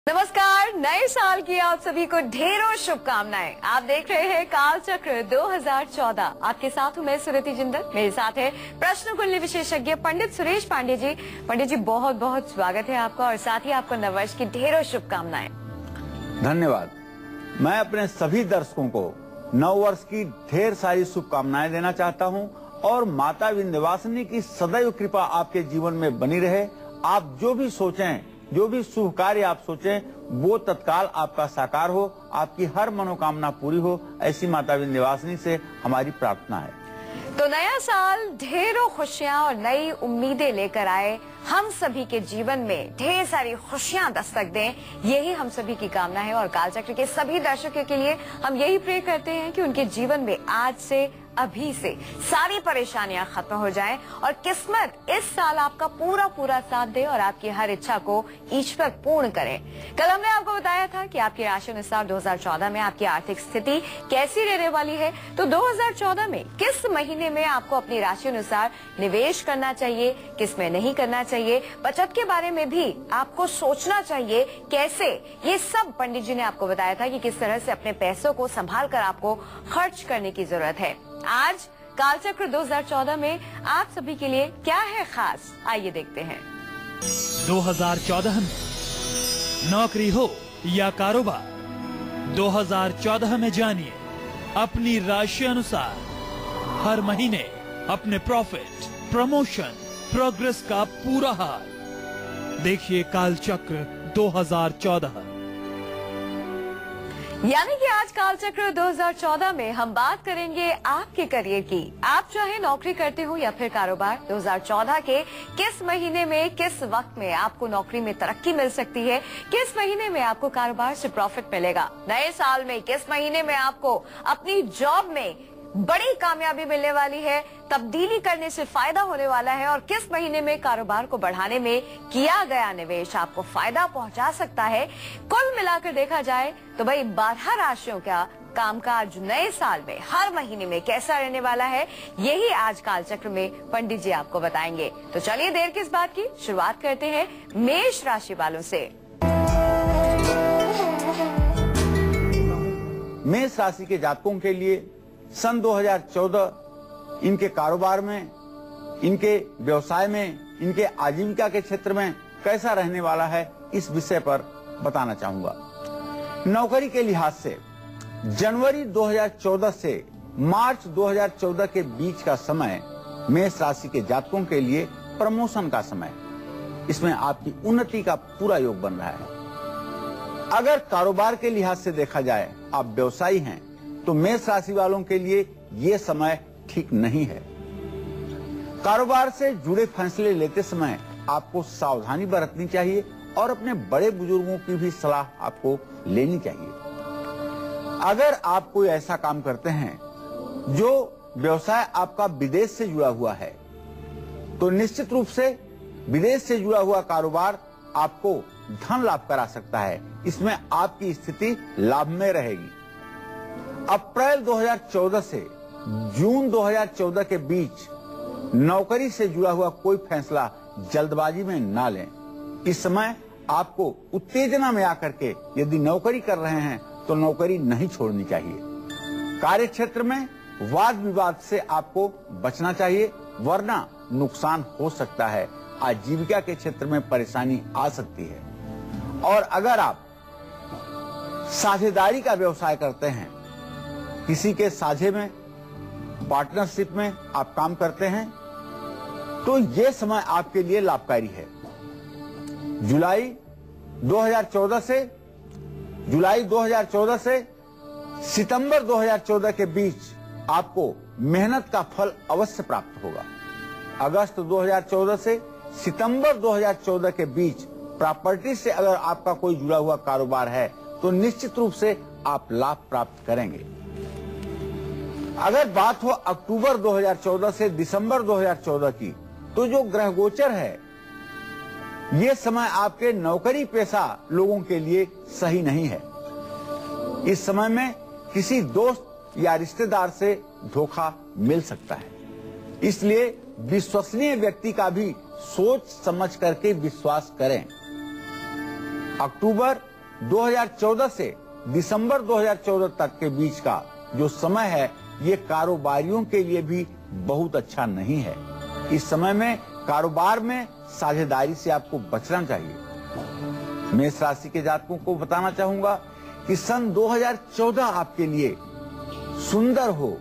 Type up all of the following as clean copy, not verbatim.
नमस्कार, नए साल की आप सभी को ढेरों शुभकामनाएं। आप देख रहे हैं काल चक्र 2014। आपके साथ हूं मैं सुरति जिंदल। मेरे साथ है प्रश्न कुंडली विशेषज्ञ पंडित सुरेश पांडे जी। पंडित जी, बहुत बहुत स्वागत है आपका और साथ ही आपको नववर्ष की ढेरों शुभकामनाएं। धन्यवाद। मैं अपने सभी दर्शकों को नववर्ष की ढेर सारी शुभकामनाएं देना चाहता हूं और माता विंध्यवासिनी की सदैव कृपा आपके जीवन में बनी रहे। आप जो भी सोचें, जो भी शुभ कार्य आप सोचें, वो तत्काल आपका साकार हो, आपकी हर मनोकामना पूरी हो, ऐसी माता विंध्यवासिनी से हमारी प्रार्थना है। तो नया साल ढेरों खुशियां और नई उम्मीदें लेकर आए, हम सभी के जीवन में ढेर सारी खुशियां दस्तक दें, यही हम सभी की कामना है। और कालचक्र के सभी दर्शकों के लिए हम यही प्रे करते हैं कि उनके जीवन में आज से, अभी से सारी परेशानियां खत्म हो जाएं और किस्मत इस साल आपका पूरा पूरा साथ दे और आपकी हर इच्छा को ईश्वर पूर्ण करे। कल हमने आपको बताया था कि आपकी राशि अनुसार 2014 में आपकी आर्थिक स्थिति कैसी रहने वाली है। तो 2014 में किस महीने में आपको अपनी राशि अनुसार निवेश करना चाहिए, किस में नहीं करना चाहिए, बचत के बारे में भी आपको सोचना चाहिए कैसे, ये सब पंडित जी ने आपको बताया था कि किस तरह से अपने पैसों को संभाल कर आपको खर्च करने की जरूरत है। आज कालचक्र 2014 में आप सभी के लिए क्या है खास, आइए देखते हैं। 2014 में नौकरी हो या कारोबार, 2014 में जानिए अपनी राशि अनुसार हर महीने अपने प्रॉफिट, प्रमोशन, प्रोग्रेस का पूरा हाल। देखिए कालचक्र 2014। यानी कि आज कालचक्र 2014 में हम बात करेंगे आपके करियर की। आप चाहे नौकरी करते हो या फिर कारोबार, 2014 के किस महीने में, किस वक्त में आपको नौकरी में तरक्की मिल सकती है, किस महीने में आपको कारोबार से प्रॉफिट मिलेगा, नए साल में किस महीने में आपको अपनी जॉब में बड़ी कामयाबी मिलने वाली है, तब्दीली करने से फायदा होने वाला है और किस महीने में कारोबार को बढ़ाने में किया गया निवेश आपको फायदा पहुंचा सकता है। कुल मिलाकर देखा जाए तो भाई 12 राशियों का कामकाज नए साल में हर महीने में कैसा रहने वाला है, यही आज कालचक्र में पंडित जी आपको बताएंगे। तो चलिए देर किस बात की, शुरुआत करते हैं मेष राशि वालों से। मेष राशि के जातकों के लिए सन 2014 इनके कारोबार में, इनके व्यवसाय में, इनके आजीविका के क्षेत्र में कैसा रहने वाला है, इस विषय पर बताना चाहूंगा। नौकरी के लिहाज से जनवरी 2014 से मार्च 2014 के बीच का समय मेष राशि के जातकों के लिए प्रमोशन का समय, इसमें आपकी उन्नति का पूरा योग बन रहा है। अगर कारोबार के लिहाज से देखा जाए, आप व्यवसायी हैं, तो मेष राशि वालों के लिए ये समय ठीक नहीं है। कारोबार से जुड़े फैसले लेते समय आपको सावधानी बरतनी चाहिए और अपने बड़े बुजुर्गों की भी सलाह आपको लेनी चाहिए। अगर आप कोई ऐसा काम करते हैं जो व्यवसाय आपका विदेश से जुड़ा हुआ है, तो निश्चित रूप से विदेश से जुड़ा हुआ कारोबार आपको धन लाभ करा सकता है। इसमें आपकी स्थिति लाभ में रहेगी। अप्रैल 2014 से जून 2014 के बीच नौकरी से जुड़ा हुआ कोई फैसला जल्दबाजी में ना लें। इस समय आपको उत्तेजना में आकर के यदि नौकरी कर रहे हैं तो नौकरी नहीं छोड़नी चाहिए। कार्य क्षेत्र में वाद विवाद से आपको बचना चाहिए, वरना नुकसान हो सकता है, आजीविका के क्षेत्र में परेशानी आ सकती है। और अगर आप साझेदारी का व्यवसाय करते हैं, किसी के साझे में, पार्टनरशिप में आप काम करते हैं, तो ये समय आपके लिए लाभकारी है। जुलाई 2014 से सितंबर 2014 के बीच आपको मेहनत का फल अवश्य प्राप्त होगा। अगस्त 2014 से सितंबर 2014 के बीच प्रॉपर्टी से अगर आपका कोई जुड़ा हुआ कारोबार है तो निश्चित रूप से आप लाभ प्राप्त करेंगे। अगर बात हो अक्टूबर 2014 से दिसंबर 2014 की, तो जो ग्रह गोचर है, ये समय आपके नौकरी पेशा लोगों के लिए सही नहीं है। इस समय में किसी दोस्त या रिश्तेदार से धोखा मिल सकता है, इसलिए विश्वसनीय व्यक्ति का भी सोच समझ करके विश्वास करें। अक्टूबर 2014 से दिसंबर 2014 तक के बीच का जो समय है, ये कारोबारियों के लिए भी बहुत अच्छा नहीं है। इस समय में कारोबार में साझेदारी से आपको बचना चाहिए। मेष राशि के जातकों को बताना चाहूंगा कि सन 2014 आपके लिए सुंदर हो,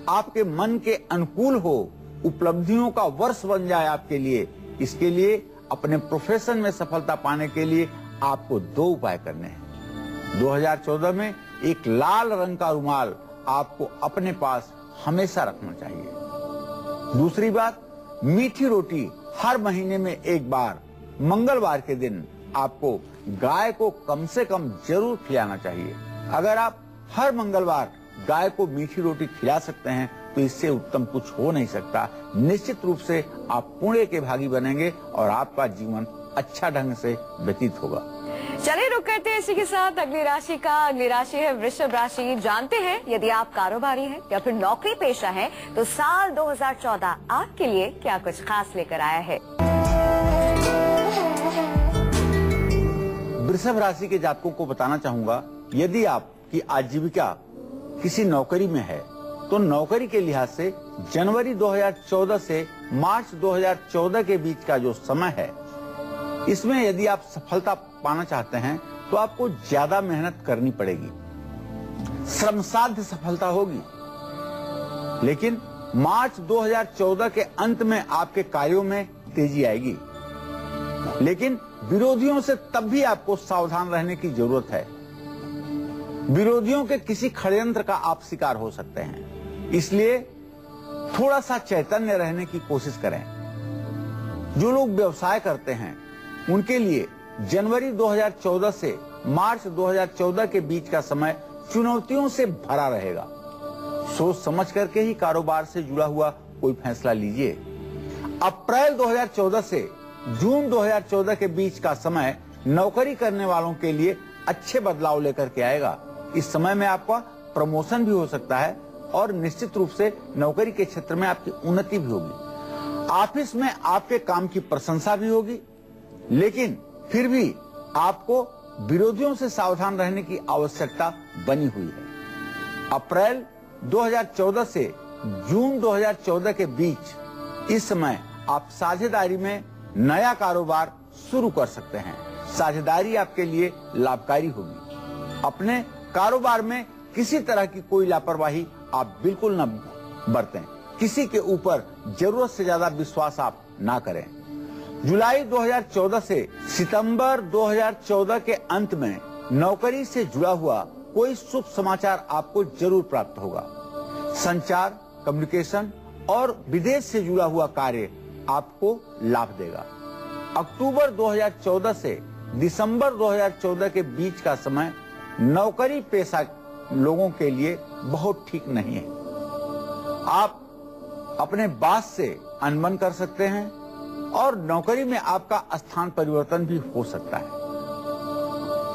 आपके मन के अनुकूल हो, उपलब्धियों का वर्ष बन जाए आपके लिए। इसके लिए अपने प्रोफेशन में सफलता पाने के लिए आपको 2 उपाय करने हैं। 2014 में एक लाल रंग का रुमाल आपको अपने पास हमेशा रखना चाहिए। दूसरी बात, मीठी रोटी हर महीने में एक बार मंगलवार के दिन आपको गाय को कम से कम जरूर खिलाना चाहिए। अगर आप हर मंगलवार गाय को मीठी रोटी खिला सकते हैं तो इससे उत्तम कुछ हो नहीं सकता। निश्चित रूप से आप पुण्य के भागी बनेंगे और आपका जीवन अच्छा ढंग से व्यतीत होगा। चलिए रुक करते हैं इसी के साथ अगली राशि का। अगली राशि है वृषभ राशि। जानते हैं यदि आप कारोबारी हैं या फिर नौकरी पेशा हैं तो साल 2014 आपके लिए क्या कुछ खास लेकर आया है। वृषभ राशि के जातकों को बताना चाहूंगा, यदि आपकी आजीविका किसी नौकरी में है तो नौकरी के लिहाज से जनवरी 2014 से मार्च 2014 के बीच का जो समय है, इसमें यदि आप सफलता पाना चाहते हैं तो आपको ज्यादा मेहनत करनी पड़ेगी, श्रमसाध्य सफलता होगी। लेकिन मार्च 2014 के अंत में आपके कार्यों में तेजी आएगी। लेकिन विरोधियों से तब भी आपको सावधान रहने की जरूरत है। विरोधियों के किसी षड्यंत्र का आप शिकार हो सकते हैं, इसलिए थोड़ा सा चैतन्य रहने की कोशिश करें। जो लोग व्यवसाय करते हैं उनके लिए जनवरी 2014 से मार्च 2014 के बीच का समय चुनौतियों से भरा रहेगा। सोच समझ करके ही कारोबार से जुड़ा हुआ कोई फैसला लीजिए। अप्रैल 2014 से जून 2014 के बीच का समय नौकरी करने वालों के लिए अच्छे बदलाव लेकर के आएगा। इस समय में आपका प्रमोशन भी हो सकता है और निश्चित रूप से नौकरी के क्षेत्र में आपकी उन्नति भी होगी। ऑफिस में आपके काम की प्रशंसा भी होगी, लेकिन फिर भी आपको विरोधियों से सावधान रहने की आवश्यकता बनी हुई है। अप्रैल 2014 से जून 2014 के बीच इस समय आप साझेदारी में नया कारोबार शुरू कर सकते हैं। साझेदारी आपके लिए लाभकारी होगी। अपने कारोबार में किसी तरह की कोई लापरवाही आप बिल्कुल न बरतें। किसी के ऊपर जरूरत से ज्यादा विश्वास आप ना करें। जुलाई 2014 से सितंबर 2014 के अंत में नौकरी से जुड़ा हुआ कोई शुभ समाचार आपको जरूर प्राप्त होगा। संचार, कम्युनिकेशन और विदेश से जुड़ा हुआ कार्य आपको लाभ देगा। अक्टूबर 2014 से दिसंबर 2014 के बीच का समय नौकरी पेशा लोगों के लिए बहुत ठीक नहीं है। आप अपने बॉस से अनबन कर सकते हैं और नौकरी में आपका स्थान परिवर्तन भी हो सकता है।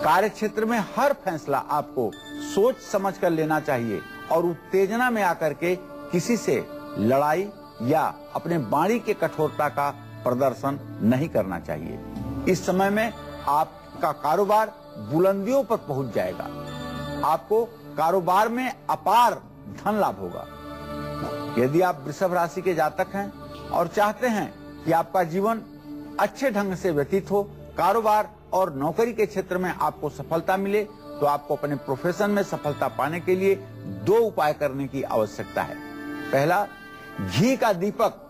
कार्य क्षेत्र में हर फैसला आपको सोच समझ कर लेना चाहिए और उत्तेजना में आकर के किसी से लड़ाई या अपने वाणी के कठोरता का प्रदर्शन नहीं करना चाहिए। इस समय में आपका कारोबार बुलंदियों पर पहुंच जाएगा। आपको कारोबार में अपार धन लाभ होगा। यदि आप वृषभ राशि के जातक हैं और चाहते हैं कि आपका जीवन अच्छे ढंग से व्यतीत हो, कारोबार और नौकरी के क्षेत्र में आपको सफलता मिले, तो आपको अपने प्रोफेशन में सफलता पाने के लिए 2 उपाय करने की आवश्यकता है। पहला, घी का दीपक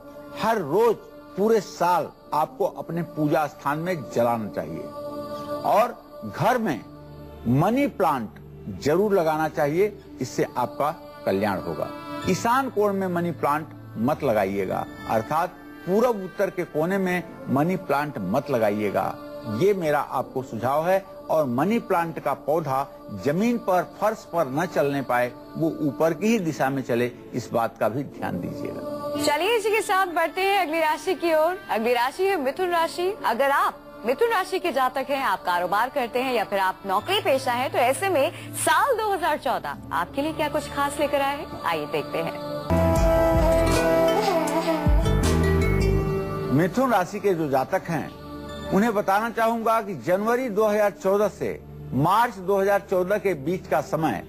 हर रोज पूरे साल आपको अपने पूजा स्थान में जलाना चाहिए और घर में मनी प्लांट जरूर लगाना चाहिए। इससे आपका कल्याण होगा। ईशान कोण में मनी प्लांट मत लगाइएगा, अर्थात पूरब उत्तर के कोने में मनी प्लांट मत लगाइएगा। ये मेरा आपको सुझाव है। और मनी प्लांट का पौधा जमीन पर, फर्श पर न चलने पाए, वो ऊपर की ही दिशा में चले, इस बात का भी ध्यान दीजिएगा। चलिए इसी के साथ बढ़ते हैं अगली राशि की ओर। अगली राशि है मिथुन राशि। अगर आप मिथुन राशि के जातक हैं, आप कारोबार करते हैं या फिर आप नौकरी पेशा है, तो ऐसे में साल 2014 आपके लिए क्या कुछ खास लेकर आए हैं, आइए देखते हैं। मिथुन राशि के जो जातक हैं उन्हें बताना चाहूंगा कि जनवरी 2014 से मार्च 2014 के बीच का समय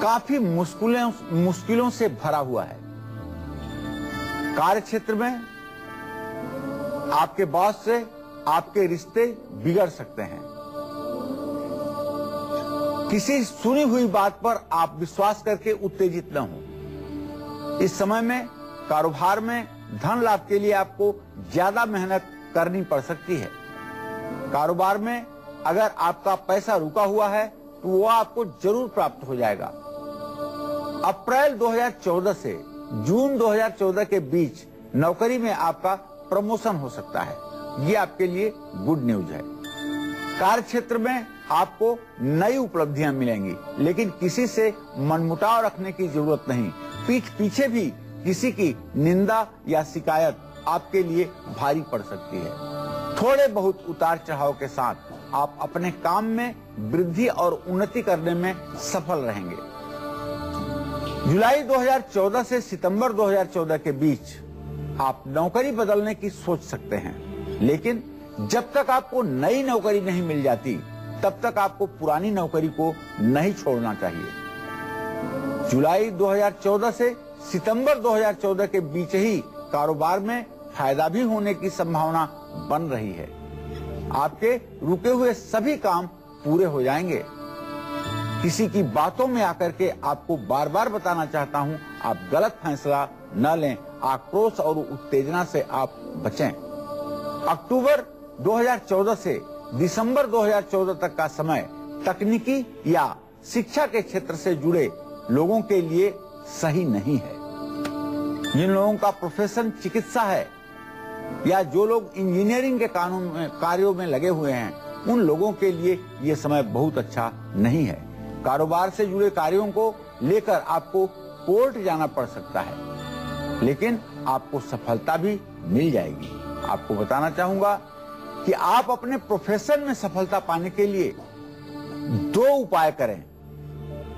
काफी मुश्किलों से भरा हुआ है। कार्य क्षेत्र में आपके बॉस से आपके रिश्ते बिगड़ सकते हैं। किसी सुनी हुई बात पर आप विश्वास करके उत्तेजित न हो। इस समय में कारोबार में धन लाभ के लिए आपको ज्यादा मेहनत करनी पड़ सकती है। कारोबार में अगर आपका पैसा रुका हुआ है तो वो आपको जरूर प्राप्त हो जाएगा। अप्रैल 2014 से जून 2014 के बीच नौकरी में आपका प्रमोशन हो सकता है। ये आपके लिए गुड न्यूज है। कार्य क्षेत्र में आपको नई उपलब्धियां मिलेंगी, लेकिन किसी से मनमुटाव रखने की जरूरत नहीं। पीठ पीछे भी किसी की निंदा या शिकायत आपके लिए भारी पड़ सकती है। थोड़े बहुत उतार चढ़ाव के साथ आप अपने काम में वृद्धि और उन्नति करने में सफल रहेंगे। जुलाई 2014 से सितंबर 2014 के बीच आप नौकरी बदलने की सोच सकते हैं, लेकिन जब तक आपको नई नौकरी नहीं मिल जाती तब तक आपको पुरानी नौकरी को नहीं छोड़ना चाहिए। जुलाई 2014 से सितंबर 2014 के बीच ही कारोबार में फायदा भी होने की संभावना बन रही है। आपके रुके हुए सभी काम पूरे हो जाएंगे। किसी की बातों में आकर के आपको बार बार बताना चाहता हूं, आप गलत फैसला न लें। आक्रोश और उत्तेजना से आप बचें। अक्टूबर 2014 से दिसंबर 2014 तक का समय तकनीकी या शिक्षा के क्षेत्र से जुड़े लोगों के लिए सही नहीं है। जिन लोगों का प्रोफेशन चिकित्सा है या जो लोग इंजीनियरिंग के कार्यों में लगे हुए हैं, उन लोगों के लिए ये समय बहुत अच्छा नहीं है। कारोबार से जुड़े कार्यों को लेकर आपको कोर्ट जाना पड़ सकता है, लेकिन आपको सफलता भी मिल जाएगी। आपको बताना चाहूंगा कि आप अपने प्रोफेशन में सफलता पाने के लिए 2 उपाय करें।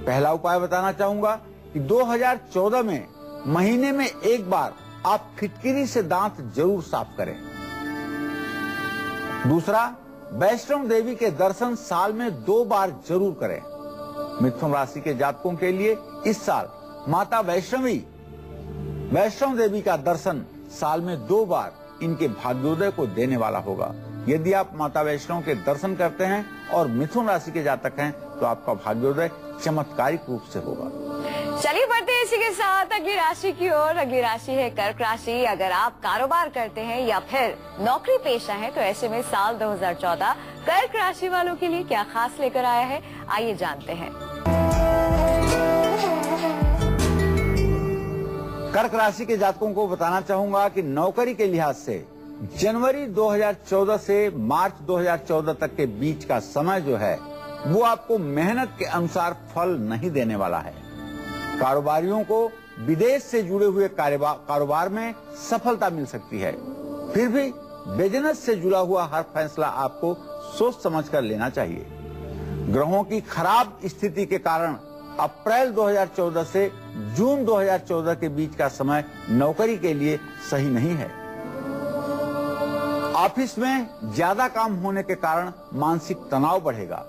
पहला उपाय बताना चाहूंगा कि 2014 में महीने में एक बार आप फिटकिरी से दांत जरूर साफ करें। दूसरा, वैष्णो देवी के दर्शन साल में 2 बार जरूर करें। मिथुन राशि के जातकों के लिए इस साल माता वैष्णो देवी का दर्शन साल में 2 बार इनके भाग्योदय को देने वाला होगा। यदि आप माता वैष्णो के दर्शन करते हैं और मिथुन राशि के जातक हैं तो आपका भाग्योदय चमत्कारिक रूप से होगा। चलिए बढ़ते हैं इसी के साथ अगली राशि की ओर। अगली राशि है कर्क राशि। अगर आप कारोबार करते हैं या फिर नौकरी पेशा है तो ऐसे में साल 2014 कर्क राशि वालों के लिए क्या खास लेकर आया है, आइए जानते हैं। कर्क राशि के जातकों को बताना चाहूंगा कि नौकरी के लिहाज से जनवरी 2014 से मार्च 2014 तक के बीच का समय जो है वो आपको मेहनत के अनुसार फल नहीं देने वाला है। कारोबारियों को विदेश से जुड़े हुए कारोबार में सफलता मिल सकती है। फिर भी बिजनेस से जुड़ा हुआ हर फैसला आपको सोच समझकर लेना चाहिए। ग्रहों की खराब स्थिति के कारण अप्रैल 2014 से जून 2014 के बीच का समय नौकरी के लिए सही नहीं है। ऑफिस में ज्यादा काम होने के कारण मानसिक तनाव बढ़ेगा।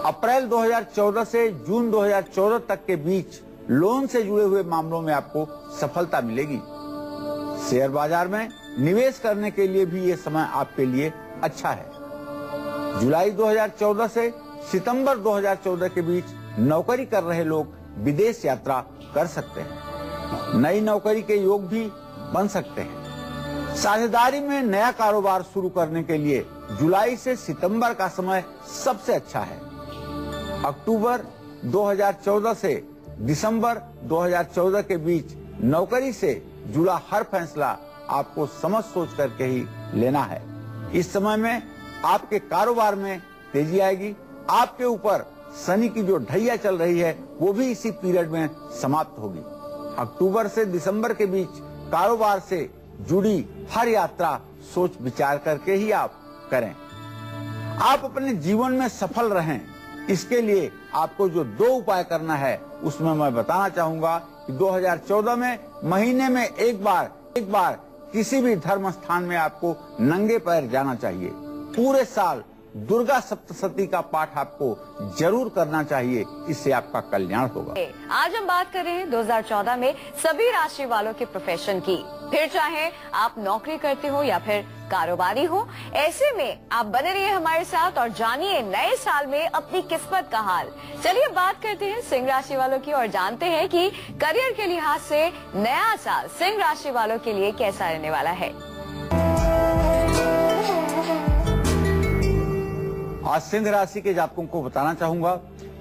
अप्रैल 2014 से जून 2014 तक के बीच लोन से जुड़े हुए मामलों में आपको सफलता मिलेगी। शेयर बाजार में निवेश करने के लिए भी ये समय आपके लिए अच्छा है। जुलाई 2014 से सितंबर 2014 के बीच नौकरी कर रहे लोग विदेश यात्रा कर सकते हैं। नई नौकरी के योग भी बन सकते हैं। साझेदारी में नया कारोबार शुरू करने के लिए जुलाई से सितंबर का समय सबसे अच्छा है। अक्टूबर 2014 से दिसंबर 2014 के बीच नौकरी से जुड़ा हर फैसला आपको समझ सोच करके ही लेना है। इस समय में आपके कारोबार में तेजी आएगी। आपके ऊपर शनि की जो ढैया चल रही है वो भी इसी पीरियड में समाप्त होगी। अक्टूबर से दिसंबर के बीच कारोबार से जुड़ी हर यात्रा सोच विचार करके ही आप करें। आप अपने जीवन में सफल रहें, इसके लिए आपको जो 2 उपाय करना है उसमें मैं बताना चाहूंगा कि 2014 में महीने में एक बार किसी भी धर्म स्थान में आपको नंगे पैर जाना चाहिए। पूरे साल दुर्गा सप्तशती का पाठ आपको जरूर करना चाहिए, इससे आपका कल्याण होगा। आज हम बात कर रहे हैं 2014 में सभी राशि वालों के प्रोफेशन की। फिर चाहे आप नौकरी करते हो या फिर कारोबारी हो, ऐसे में आप बने रहिए हमारे साथ और जानिए नए साल में अपनी किस्मत का हाल। चलिए बात करते हैं सिंह राशि वालों की और जानते हैं कि करियर के लिहाज से नया साल सिंह राशि वालों के लिए कैसा रहने वाला है। आज सिंह राशि के जातकों को बताना चाहूंगा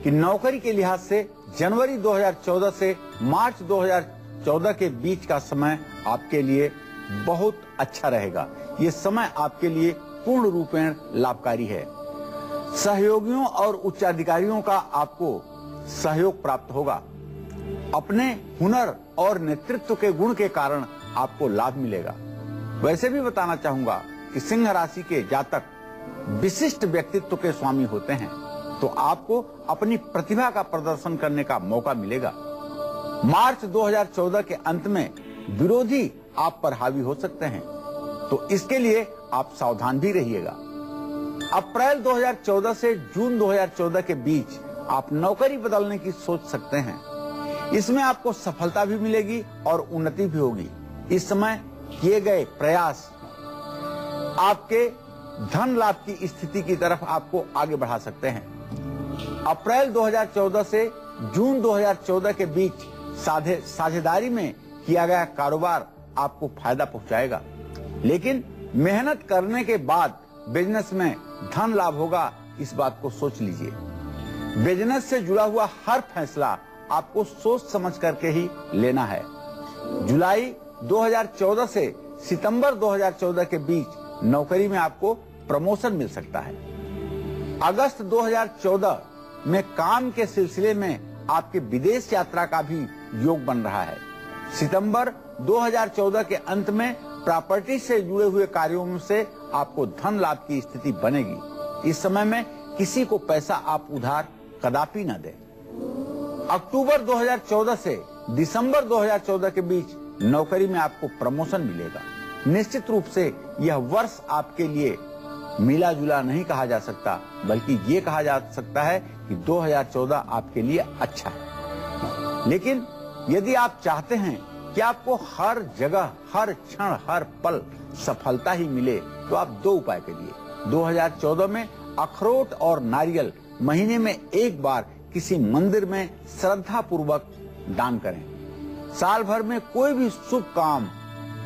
कि नौकरी के लिहाज से जनवरी 2014 से मार्च 2014 के बीच का समय आपके लिए बहुत अच्छा रहेगा। ये समय आपके लिए पूर्ण रूपेण लाभकारी है। सहयोगियों और उच्चाधिकारियों का आपको सहयोग प्राप्त होगा। अपने हुनर और नेतृत्व के गुण के कारण आपको लाभ मिलेगा। वैसे भी बताना चाहूंगा कि सिंह राशि के जातक विशिष्ट व्यक्तित्व के स्वामी होते हैं, तो आपको अपनी प्रतिभा का प्रदर्शन करने का मौका मिलेगा। मार्च 2014 के अंत में विरोधी आप पर हावी हो सकते हैं, तो इसके लिए आप सावधान भी रहिएगा। अप्रैल 2014 से जून 2014 के बीच आप नौकरी बदलने की सोच सकते हैं। इसमें आपको सफलता भी मिलेगी और उन्नति भी होगी। इस समय किए गए प्रयास आपके धन लाभ की स्थिति की तरफ आपको आगे बढ़ा सकते हैं। अप्रैल 2014 से जून 2014 के बीच साझेदारी में किया गया कारोबार आपको फायदा पहुंचाएगा, लेकिन मेहनत करने के बाद बिजनेस में धन लाभ होगा, इस बात को सोच लीजिए। बिजनेस से जुड़ा हुआ हर फैसला आपको सोच समझ करके ही लेना है। जुलाई 2014 से सितंबर 2014 के बीच नौकरी में आपको प्रमोशन मिल सकता है। अगस्त 2014 में काम के सिलसिले में आपके विदेश यात्रा का भी योग बन रहा है। सितंबर 2014 के अंत में प्रॉपर्टी से जुड़े हुए कार्यों से आपको धन लाभ की स्थिति बनेगी। इस समय में किसी को पैसा आप उधार कदापि न दें। अक्टूबर 2014 से दिसंबर 2014 के बीच नौकरी में आपको प्रमोशन मिलेगा। निश्चित रूप से यह वर्ष आपके लिए मिला जुला नहीं कहा जा सकता, बल्कि ये कहा जा सकता है कि 2014 आपके लिए अच्छा है। लेकिन यदि आप चाहते हैं कि आपको हर जगह, हर क्षण, हर पल सफलता ही मिले, तो आप दो उपाय करिए। 2014 में अखरोट और नारियल महीने में एक बार किसी मंदिर में श्रद्धा पूर्वक दान करें। साल भर में कोई भी शुभ काम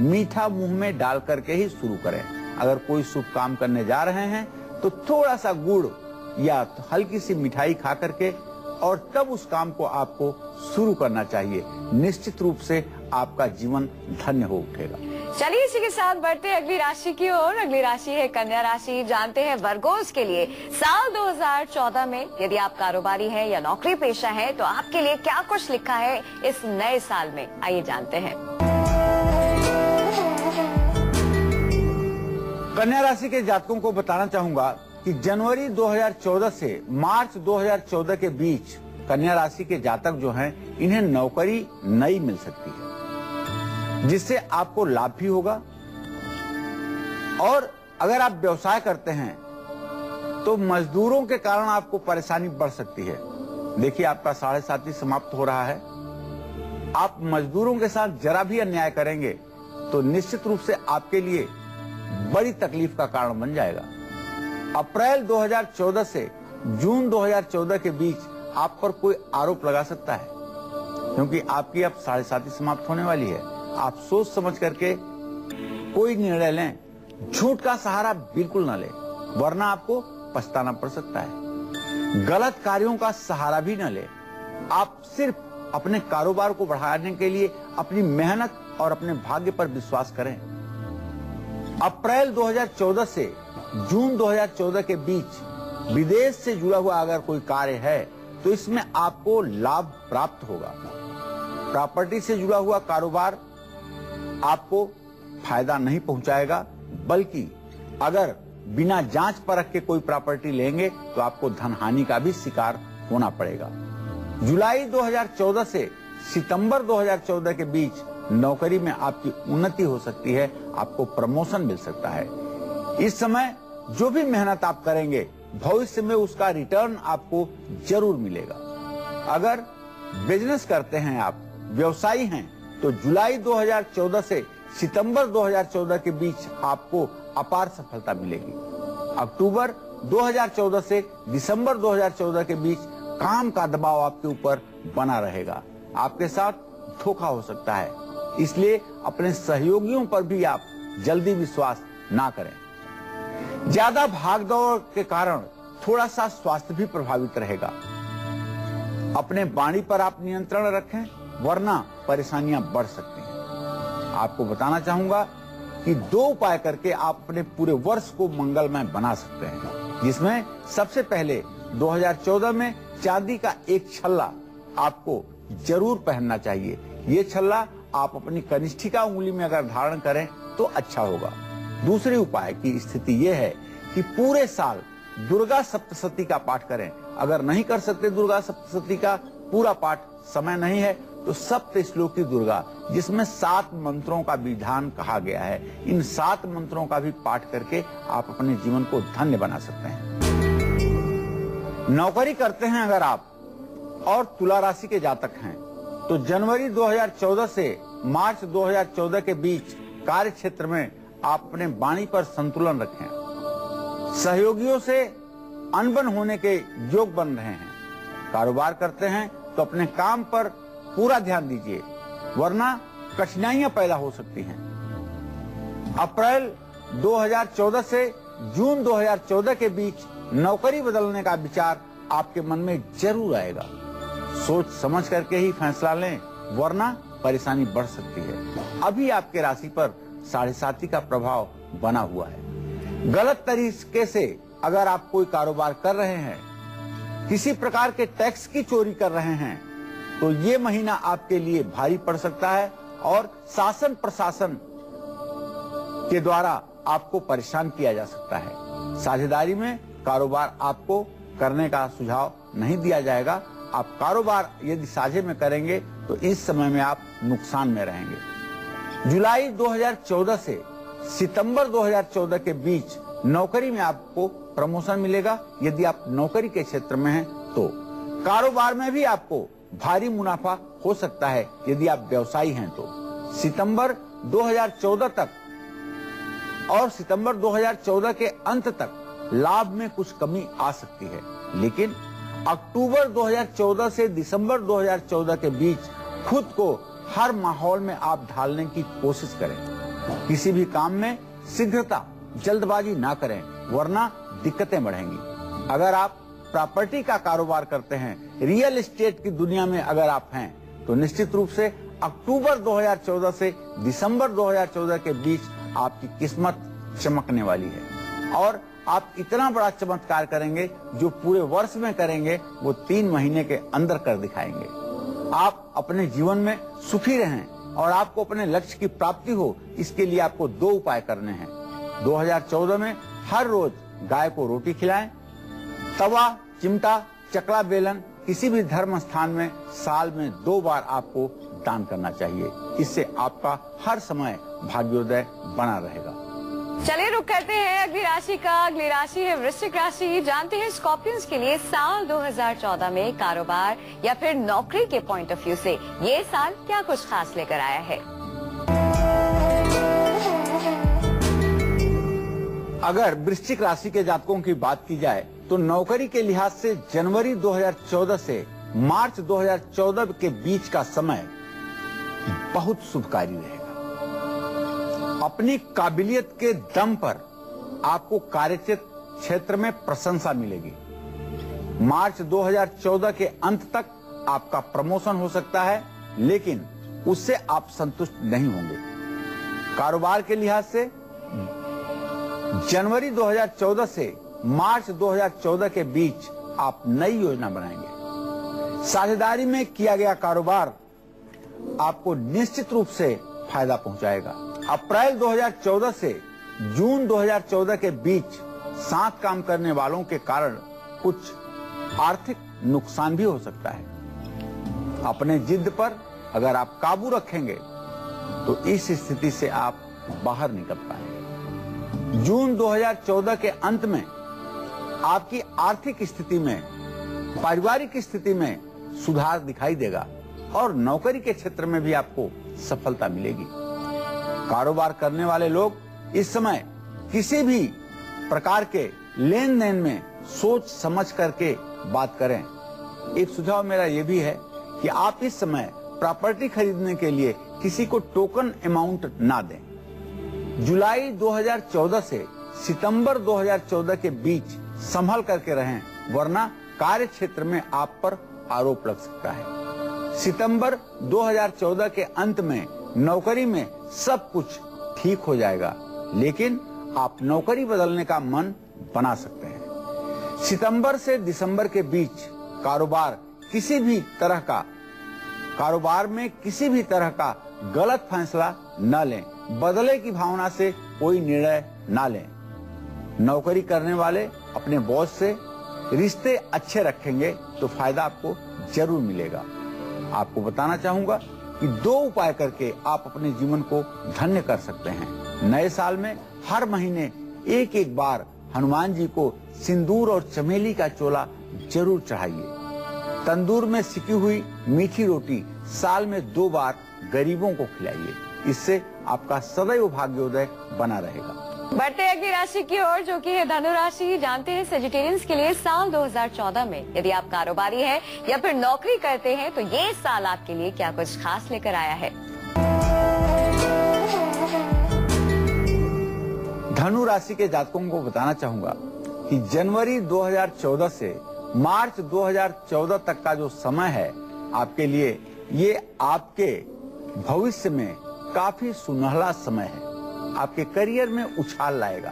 मीठा मुंह में डाल करके ही शुरू करें। अगर कोई शुभ काम करने जा रहे हैं तो थोड़ा सा गुड़ या हल्की सी मिठाई खा करके और तब उस काम को आपको शुरू करना चाहिए। निश्चित रूप से आपका जीवन धन्य हो उठेगा। चलिए इसी के साथ बढ़ते हैं अगली राशि की ओर। अगली राशि है कन्या राशि। जानते हैं वर्गोस के लिए साल 2014 में यदि आप कारोबारी हैं या नौकरी पेशा है तो आपके लिए क्या कुछ लिखा है इस नए साल में, आइए जानते हैं। कन्या राशि के जातकों को बताना चाहूंगा कि जनवरी 2014 से मार्च 2014 के बीच कन्या राशि के जातक जो हैं, इन्हें नौकरी नई मिल सकती है, जिससे आपको लाभ भी होगा। और अगर आप व्यवसाय करते हैं तो मजदूरों के कारण आपको परेशानी बढ़ सकती है। देखिए, आपका 7.5 समाप्त हो रहा है। आप मजदूरों के साथ जरा भी अन्याय करेंगे तो निश्चित रूप से आपके लिए बड़ी तकलीफ का कारण बन जाएगा। अप्रैल 2014 से जून 2014 के बीच आप पर कोई आरोप लगा सकता है, क्योंकि आपकी अब 7.5 समाप्त होने वाली है। आप सोच समझ करके कोई निर्णय लें। झूठ का सहारा बिल्कुल न लें, वरना आपको पछताना पड़ सकता है। गलत कार्यों का सहारा भी न लें। आप सिर्फ अपने कारोबार को बढ़ाने के लिए अपनी मेहनत और अपने भाग्य पर विश्वास करें। अप्रैल 2014 से जून 2014 के बीच विदेश से जुड़ा हुआ अगर कोई कार्य है तो इसमें आपको लाभ प्राप्त होगा। प्रॉपर्टी से जुड़ा हुआ कारोबार आपको फायदा नहीं पहुंचाएगा, बल्कि अगर बिना जांच परख के कोई प्रॉपर्टी लेंगे तो आपको धन हानि का भी शिकार होना पड़ेगा। जुलाई 2014 से सितंबर 2014 के बीच नौकरी में आपकी उन्नति हो सकती है, आपको प्रमोशन मिल सकता है। इस समय जो भी मेहनत आप करेंगे भविष्य में उसका रिटर्न आपको जरूर मिलेगा। अगर बिजनेस करते हैं आप, व्यवसायी हैं, तो जुलाई 2014 से सितंबर 2014 के बीच आपको अपार सफलता मिलेगी। अक्टूबर 2014 से दिसंबर 2014 के बीच काम का दबाव आपके ऊपर बना रहेगा, आपके साथ धोखा हो सकता है, इसलिए अपने सहयोगियों पर भी आप जल्दी विश्वास ना करें। ज्यादा भागदौड़ के कारण थोड़ा सा स्वास्थ्य भी प्रभावित रहेगा। अपने वाणी पर आप नियंत्रण रखें, वरना परेशानियां बढ़ सकती हैं। आपको बताना चाहूंगा कि 2 उपाय करके आप अपने पूरे वर्ष को मंगलमय बना सकते हैं, जिसमें सबसे पहले 2014 में चांदी का एक छल्ला आपको जरूर पहनना चाहिए। ये छल्ला आप अपनी कनिष्ठिका उंगली में अगर धारण करें तो अच्छा होगा। दूसरे उपाय की स्थिति यह है कि पूरे साल दुर्गा सप्तशती का पाठ करें। अगर नहीं कर सकते दुर्गा सप्तशती का पूरा पाठ, समय नहीं है, तो सप्त श्लोकी दुर्गा, जिसमें 7 मंत्रों का विधान कहा गया है, इन 7 मंत्रों का भी पाठ करके आप अपने जीवन को धन्य बना सकते हैं। नौकरी करते हैं अगर आप और तुला राशि के जातक हैं, तो जनवरी 2014 से मार्च 2014 के बीच कार्य क्षेत्र में आप अपने वाणी पर संतुलन रखें। सहयोगियों से अनबन होने के योग बन रहे हैं। कारोबार करते हैं तो अपने काम पर पूरा ध्यान दीजिए, वरना कठिनाइयां पैदा हो सकती हैं। अप्रैल 2014 से जून 2014 के बीच नौकरी बदलने का विचार आपके मन में जरूर आएगा। सोच समझ करके ही फैसला लें, वरना परेशानी बढ़ सकती है। अभी आपके राशि पर 7.5 का प्रभाव बना हुआ है। गलत तरीके से अगर आप कोई कारोबार कर रहे हैं, किसी प्रकार के टैक्स की चोरी कर रहे हैं, तो ये महीना आपके लिए भारी पड़ सकता है और शासन प्रशासन के द्वारा आपको परेशान किया जा सकता है। साझेदारी में कारोबार आपको करने का सुझाव नहीं दिया जाएगा। आप कारोबार यदि साझे में करेंगे तो इस समय में आप नुकसान में रहेंगे। जुलाई 2014 से सितंबर 2014 के बीच नौकरी में आपको प्रमोशन मिलेगा यदि आप नौकरी के क्षेत्र में हैं तो। कारोबार में भी आपको भारी मुनाफा हो सकता है यदि आप व्यवसायी हैं तो। सितंबर 2014 तक और सितंबर 2014 के अंत तक लाभ में कुछ कमी आ सकती है, लेकिन अक्टूबर 2014 से दिसंबर 2014 के बीच खुद को हर माहौल में आप ढालने की कोशिश करें। किसी भी काम में शीघ्रता, जल्दबाजी ना करें, वरना दिक्कतें बढ़ेंगी। अगर आप प्रॉपर्टी का कारोबार करते हैं, रियल एस्टेट की दुनिया में अगर आप हैं, तो निश्चित रूप से अक्टूबर 2014 से दिसंबर 2014 के बीच आपकी किस्मत चमकने वाली है और आप इतना बड़ा चमत्कार करेंगे जो पूरे वर्ष में करेंगे वो 3 महीने के अंदर कर दिखाएंगे। आप अपने जीवन में सुखी रहें और आपको अपने लक्ष्य की प्राप्ति हो, इसके लिए आपको 2 उपाय करने हैं। 2014 में हर रोज गाय को रोटी खिलाएं। तवा, चिमटा, चकला, बेलन किसी भी धर्म स्थान में साल में 2 बार आपको दान करना चाहिए। इससे आपका हर समय भाग्योदय बना रहेगा। चलिए रुक करते हैं अगली राशि का। अगली राशि है वृश्चिक राशि। जानते हैं स्कॉर्पियंस के लिए साल 2014 में कारोबार या फिर नौकरी के पॉइंट ऑफ व्यू से ये साल क्या कुछ खास लेकर आया है। अगर वृश्चिक राशि के जातकों की बात की जाए तो नौकरी के लिहाज से जनवरी 2014 से मार्च 2014 के बीच का समय बहुत शुभकारी रहेगा। अपनी काबिलियत के दम पर आपको कार्यक्षेत्र में प्रशंसा मिलेगी। मार्च 2014 के अंत तक आपका प्रमोशन हो सकता है, लेकिन उससे आप संतुष्ट नहीं होंगे। कारोबार के लिहाज से जनवरी 2014 से मार्च 2014 के बीच आप नई योजना बनाएंगे। साझेदारी में किया गया कारोबार आपको निश्चित रूप से फायदा पहुंचाएगा। अप्रैल 2014 से जून 2014 के बीच साथ काम करने वालों के कारण कुछ आर्थिक नुकसान भी हो सकता है। अपने जिद पर अगर आप काबू रखेंगे तो इस स्थिति से आप बाहर निकल पाएंगे। जून 2014 के अंत में आपकी आर्थिक स्थिति में, पारिवारिक स्थिति में सुधार दिखाई देगा और नौकरी के क्षेत्र में भी आपको सफलता मिलेगी। कारोबार करने वाले लोग इस समय किसी भी प्रकार के लेन देन में सोच समझ करके बात करें। एक सुझाव मेरा यह भी है कि आप इस समय प्रॉपर्टी खरीदने के लिए किसी को टोकन अमाउंट ना दें। जुलाई 2014 से सितंबर 2014 के बीच संभल करके रहें, वरना कार्य क्षेत्र में आप पर आरोप लग सकता है। सितंबर 2014 के अंत में नौकरी में सब कुछ ठीक हो जाएगा, लेकिन आप नौकरी बदलने का मन बना सकते हैं। सितंबर से दिसंबर के बीच कारोबार में किसी भी तरह का गलत फैसला न लें, बदले की भावना से कोई निर्णय न लें। नौकरी करने वाले अपने बॉस से रिश्ते अच्छे रखेंगे तो फायदा आपको जरूर मिलेगा। आपको बताना चाहूंगा कि 2 उपाय करके आप अपने जीवन को धन्य कर सकते हैं। नए साल में हर महीने एक बार हनुमान जी को सिंदूर और चमेली का चोला जरूर चढ़ाइए। तंदूर में सिकी हुई मीठी रोटी साल में 2 बार गरीबों को खिलाइए। इससे आपका सदैव भाग्योदय बना रहेगा। बढ़ते अगली राशि की ओर, जो कि है धनु राशि। जानते हैं सेजिटेरियंस के लिए साल 2014 में यदि आप कारोबारी हैं या फिर नौकरी करते हैं तो ये साल आपके लिए क्या कुछ खास लेकर आया है। धनु राशि के जातकों को बताना चाहूंगा कि जनवरी 2014 से मार्च 2014 तक का जो समय है आपके लिए, ये आपके भविष्य में काफी सुनहला समय है। आपके करियर में उछाल लाएगा,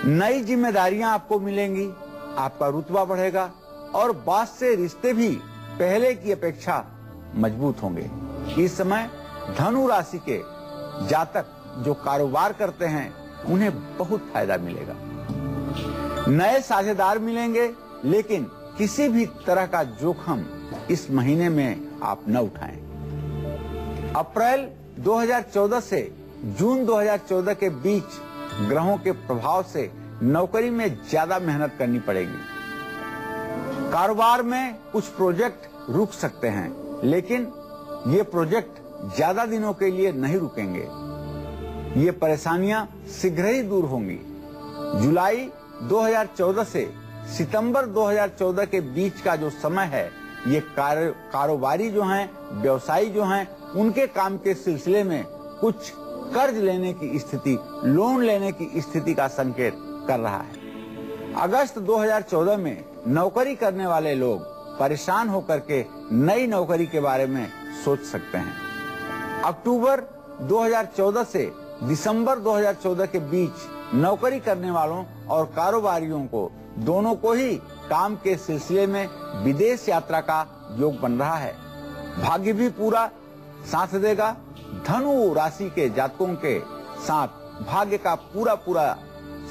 नई जिम्मेदारियां आपको मिलेंगी, आपका रुतबा बढ़ेगा और बात से रिश्ते भी पहले की अपेक्षा मजबूत होंगे। इस समय धनु राशि के जातक जो कारोबार करते हैं उन्हें बहुत फायदा मिलेगा। नए साझेदार मिलेंगे, लेकिन किसी भी तरह का जोखिम इस महीने में आप न उठाएं। अप्रैल 2014 से जून 2014 के बीच ग्रहों के प्रभाव से नौकरी में ज्यादा मेहनत करनी पड़ेगी। कारोबार में कुछ प्रोजेक्ट रुक सकते हैं, लेकिन ये प्रोजेक्ट ज्यादा दिनों के लिए नहीं रुकेंगे। ये परेशानियां शीघ्र ही दूर होंगी। जुलाई 2014 से सितंबर 2014 के बीच का जो समय है, ये कारोबारी जो हैं, व्यवसायी जो हैं, उनके काम के सिलसिले में कुछ कर्ज लेने की स्थिति, लोन लेने की स्थिति का संकेत कर रहा है। अगस्त 2014 में नौकरी करने वाले लोग परेशान होकर के नई नौकरी के बारे में सोच सकते हैं। अक्टूबर 2014 से दिसंबर 2014 के बीच नौकरी करने वालों और कारोबारियों को दोनों को ही काम के सिलसिले में विदेश यात्रा का योग बन रहा है। भाग्य भी पूरा साथ देगा। धनु राशि के जातकों के साथ भाग्य का पूरा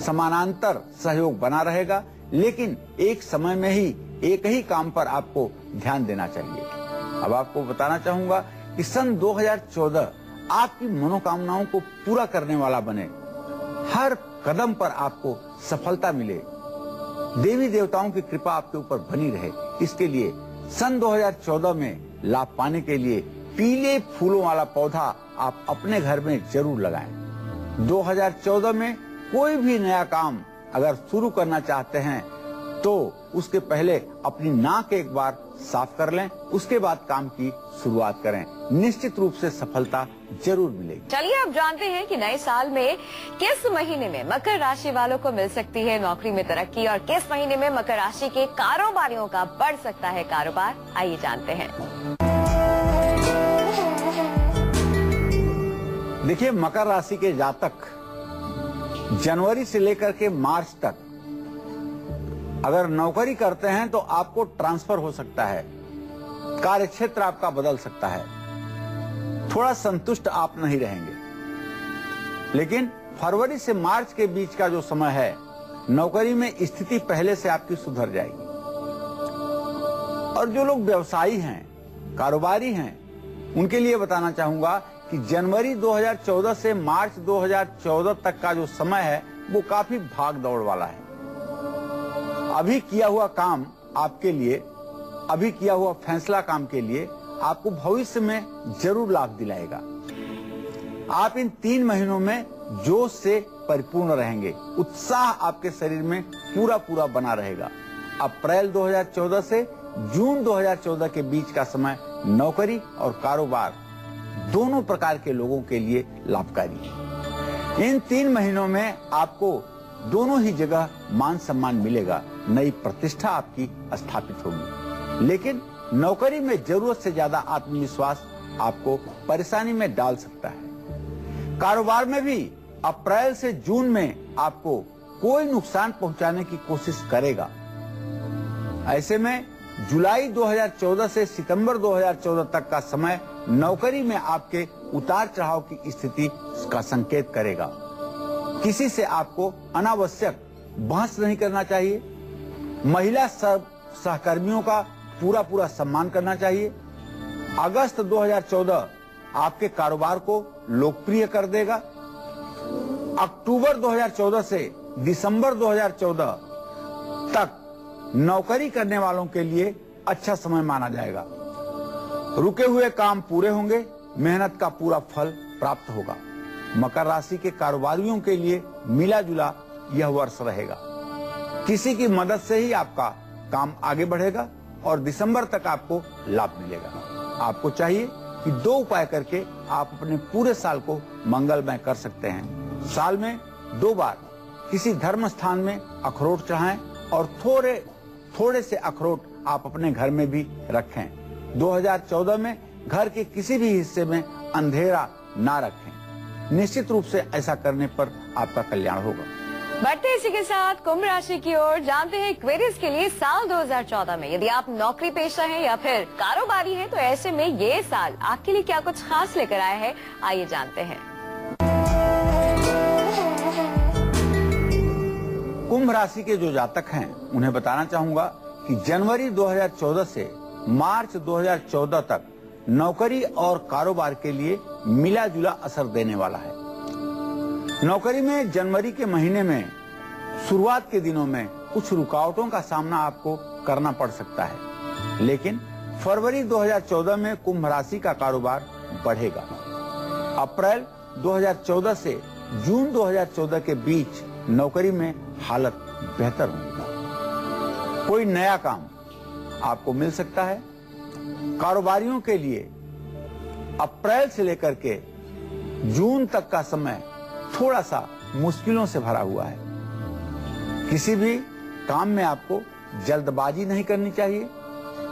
समानांतर सहयोग बना रहेगा, लेकिन एक समय में ही एक ही काम पर आपको ध्यान देना चाहिए। अब आपको बताना चाहूंगा कि सन 2014 आपकी मनोकामनाओं को पूरा करने वाला बने। हर कदम पर आपको सफलता मिले, देवी देवताओं की कृपा आपके ऊपर बनी रहे। इसके लिए सन 2014 में लाभ पाने के लिए पीले फूलों वाला पौधा आप अपने घर में जरूर लगाएं। 2014 में कोई भी नया काम अगर शुरू करना चाहते हैं तो उसके पहले अपनी नाक एक बार साफ कर लें, उसके बाद काम की शुरुआत करें। निश्चित रूप से सफलता जरूर मिलेगी। चलिए अब जानते हैं कि नए साल में किस महीने में मकर राशि वालों को मिल सकती है नौकरी में तरक्की और किस महीने में मकर राशि के कारोबारियों का बढ़ सकता है कारोबार। आइए जानते हैं। देखिए, मकर राशि के जातक जनवरी से लेकर के मार्च तक अगर नौकरी करते हैं तो आपको ट्रांसफर हो सकता है, कार्य क्षेत्र आपका बदल सकता है, थोड़ा संतुष्ट आप नहीं रहेंगे। लेकिन फरवरी से मार्च के बीच का जो समय है, नौकरी में स्थिति पहले से आपकी सुधर जाएगी। और जो लोग व्यवसायी हैं, कारोबारी हैं, उनके लिए बताना चाहूंगा कि जनवरी 2014 से मार्च 2014 तक का जो समय है वो काफी भाग दौड़ वाला है। अभी किया हुआ काम आपके लिए, अभी किया हुआ फैसला काम के लिए आपको भविष्य में जरूर लाभ दिलाएगा। आप इन 3 महीनों में जोश से परिपूर्ण रहेंगे। उत्साह आपके शरीर में पूरा बना रहेगा। अप्रैल 2014 से जून 2014 के बीच का समय नौकरी और कारोबार दोनों प्रकार के लोगों के लिए लाभकारी है। इन 3 महीनों में आपको दोनों ही जगह मान सम्मान मिलेगा, नई प्रतिष्ठा आपकी स्थापित होगी। लेकिन नौकरी में जरूरत से ज्यादा आत्मविश्वास आपको परेशानी में डाल सकता है। कारोबार में भी अप्रैल से जून में आपको कोई नुकसान पहुंचाने की कोशिश करेगा। ऐसे में जुलाई 2014 से सितंबर 2014 तक का समय नौकरी में आपके उतार चढ़ाव की स्थिति का संकेत करेगा। किसी से आपको अनावश्यक बहस नहीं करना चाहिए। महिला सहकर्मियों का पूरा सम्मान करना चाहिए। अगस्त 2014 आपके कारोबार को लोकप्रिय कर देगा। अक्टूबर 2014 से दिसंबर 2014 तक नौकरी करने वालों के लिए अच्छा समय माना जाएगा। रुके हुए काम पूरे होंगे, मेहनत का पूरा फल प्राप्त होगा। मकर राशि के कारोबारियों के लिए मिला जुला यह वर्ष रहेगा। किसी की मदद से ही आपका काम आगे बढ़ेगा और दिसंबर तक आपको लाभ मिलेगा। आपको चाहिए कि 2 उपाय करके आप अपने पूरे साल को मंगलमय कर सकते हैं। साल में 2 बार किसी धर्म स्थान में अखरोट चढ़ाएं और थोड़े से अखरोट आप अपने घर में भी रखें। 2014 में घर के किसी भी हिस्से में अंधेरा ना रखें। निश्चित रूप से ऐसा करने पर आपका कल्याण होगा। बढ़ते इसी के साथ कुंभ राशि की ओर जानते हैं एक्वेरियस के लिए साल 2014 में यदि आप नौकरी पेशा हैं या फिर कारोबारी हैं तो ऐसे में ये साल आपके लिए क्या कुछ खास लेकर आया है, आइए जानते हैं। कुंभ राशि के जो जातक हैं उन्हें बताना चाहूंगा कि जनवरी 2014 से मार्च 2014 तक नौकरी और कारोबार के लिए मिला जुला असर देने वाला है। नौकरी में जनवरी के महीने में शुरुआत के दिनों में कुछ रुकावटों का सामना आपको करना पड़ सकता है, लेकिन फरवरी 2014 में कुंभ राशि का कारोबार बढ़ेगा। अप्रैल 2014 से जून 2014 के बीच नौकरी में हालत बेहतर होगी। कोई नया काम आपको मिल सकता है। कारोबारियों के लिए अप्रैल से लेकर के जून तक का समय थोड़ा सा मुश्किलों से भरा हुआ है। किसी भी काम में आपको जल्दबाजी नहीं करनी चाहिए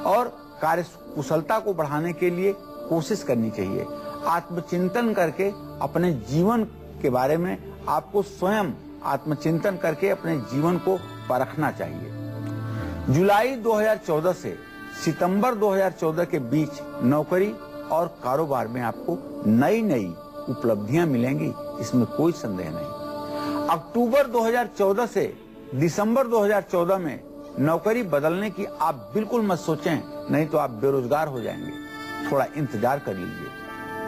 और कार्य कुशलता को बढ़ाने के लिए कोशिश करनी चाहिए। आत्मचिंतन करके अपने जीवन के बारे में आपको स्वयं आत्मचिंतन करके अपने जीवन को परखना चाहिए। जुलाई 2014 से सितंबर 2014 के बीच नौकरी और कारोबार में आपको नई उपलब्धियां मिलेंगी, इसमें कोई संदेह नहीं। अक्टूबर 2014 से दिसंबर 2014 में नौकरी बदलने की आप बिल्कुल मत सोचें, नहीं तो आप बेरोजगार हो जाएंगे। थोड़ा इंतजार कर लीजिए।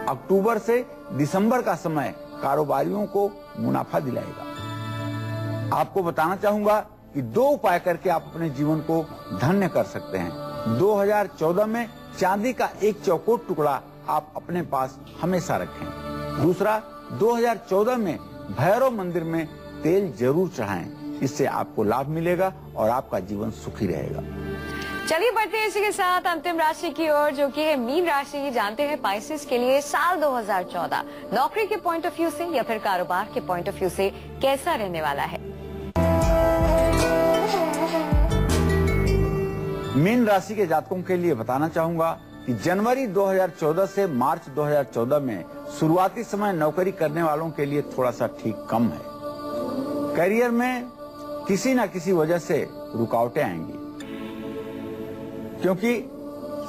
अक्टूबर से दिसंबर का समय कारोबारियों को मुनाफा दिलाएगा। आपको बताना चाहूंगा कि 2 उपाय करके आप अपने जीवन को धन्य कर सकते हैं। 2014 में चांदी का एक चौकोर टुकड़ा आप अपने पास हमेशा रखें। दूसरा, 2014 में भैरव मंदिर में तेल जरूर चढ़ाएं, इससे आपको लाभ मिलेगा और आपका जीवन सुखी रहेगा। चलिए बढ़ते हैं इसी के साथ अंतिम राशि की ओर जो कि है मीन राशि। जानते हैं पाइसेस के लिए साल 2014 नौकरी के पॉइंट ऑफ व्यू से या फिर कारोबार के पॉइंट ऑफ व्यू से कैसा रहने वाला है। मीन राशि के जातकों के लिए बताना चाहूंगा कि जनवरी 2014 से मार्च 2014 में शुरुआती समय नौकरी करने वालों के लिए थोड़ा सा ठीक कम है। करियर में किसी न किसी वजह से रुकावटें आएंगी, क्योंकि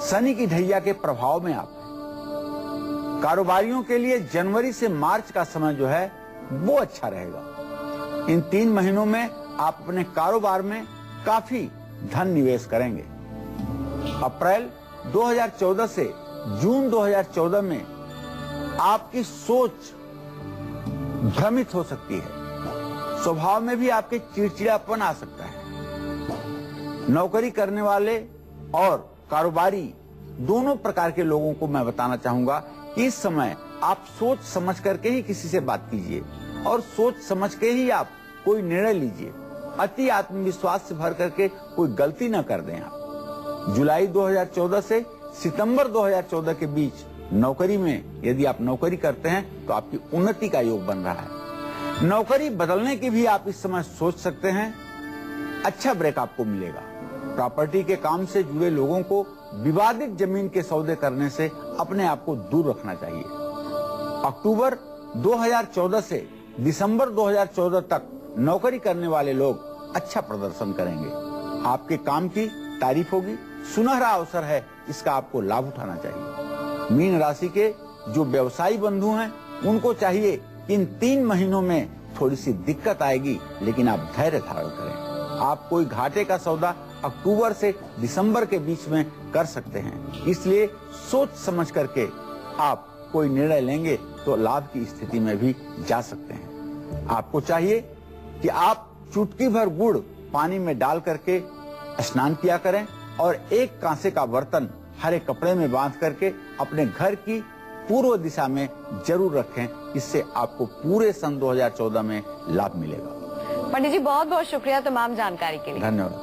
शनि की ढैया के प्रभाव में आप हैं। कारोबारियों के लिए जनवरी से मार्च का समय जो है वो अच्छा रहेगा। इन 3 महीनों में आप अपने कारोबार में काफी धन निवेश करेंगे। अप्रैल 2014 से जून 2014 में आपकी सोच भ्रमित हो सकती है। स्वभाव में भी आपके चिड़चिड़ापन आ सकता है। नौकरी करने वाले और कारोबारी दोनों प्रकार के लोगों को मैं बताना चाहूंगा कि इस समय आप सोच समझ करके ही किसी से बात कीजिए और सोच समझ के ही आप कोई निर्णय लीजिए। अति आत्मविश्वास से भर करके कोई गलती न कर दें आप। जुलाई 2014 से सितंबर 2014 के बीच नौकरी में यदि आप नौकरी करते हैं तो आपकी उन्नति का योग बन रहा है। नौकरी बदलने की भी आप इस समय सोच सकते हैं। अच्छा ब्रेक आपको मिलेगा। प्रॉपर्टी के काम से जुड़े लोगों को विवादित जमीन के सौदे करने से अपने आप को दूर रखना चाहिए। अक्टूबर 2014 से दिसंबर 2014 तक नौकरी करने वाले लोग अच्छा प्रदर्शन करेंगे। आपके काम की तारीफ होगी। सुनहरा अवसर है, इसका आपको लाभ उठाना चाहिए। मीन राशि के जो व्यवसायी बंधु हैं उनको चाहिए कि इन 3 महीनों में थोड़ी सी दिक्कत आएगी, लेकिन आप धैर्य धारण करें। आप कोई घाटे का सौदा अक्टूबर से दिसंबर के बीच में कर सकते हैं, इसलिए सोच समझ करके आप कोई निर्णय लेंगे तो लाभ की स्थिति में भी जा सकते हैं। आपको चाहिए कि आप चुटकी भर गुड़ पानी में डाल करके स्नान किया करें और एक कांसे का बर्तन हरे कपड़े में बांध करके अपने घर की पूर्व दिशा में जरूर रखें। इससे आपको पूरे सन 2014 में लाभ मिलेगा। पंडित जी बहुत बहुत शुक्रिया तमाम जानकारी के लिए। धन्यवाद।